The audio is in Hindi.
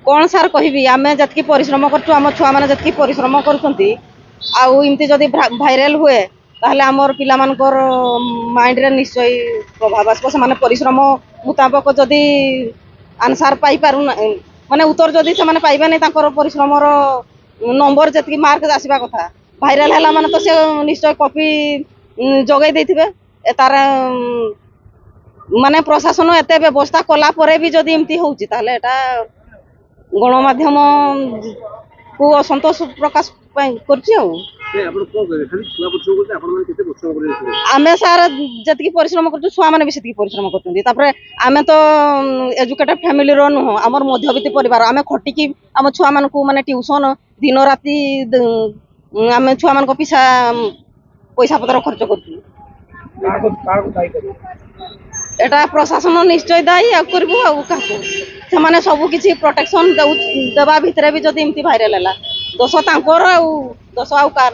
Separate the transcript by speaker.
Speaker 1: कौन सार कहबी आम जी परिश्रम करम छुआ मैंने जी परिश्रम करमती जदि भाइराल हुए ताहले आमर पिला माइंड रे निश्चय प्रभाव आसो से परिश्रम मुताबक जदि आंसर पाई पारु माने उत्तर जदि से पाइबे परिश्रम नंबर जी मार्क आसवा कथा भाइराल है माने तो से निश्चय कॉपी जगै देथिबे तार माने प्रशासन एत व्यवस्था कला परे भी जदि एमती होउची ताहले एटा गणमाध्यम को असंतोष प्रकाश करछि आमे सार जति परिश्रम कर छुआ मैंने भी से परिश्रम कर आमे तो एजुकेटेड फैमिली रो नुह आमर मध्यवित्त परिवार आमे खटिकी आम छुआ मान को माने ट्यूशन दिन राति आमे छुआ मान पिछा पैसा पत्र खर्च कर एटा प्रशासन निश्चय दायी से माने सब किसी प्रोटेक्शन देवा भितर भी जदि एमती भाइराल है दोष तांकर दोष आउ कार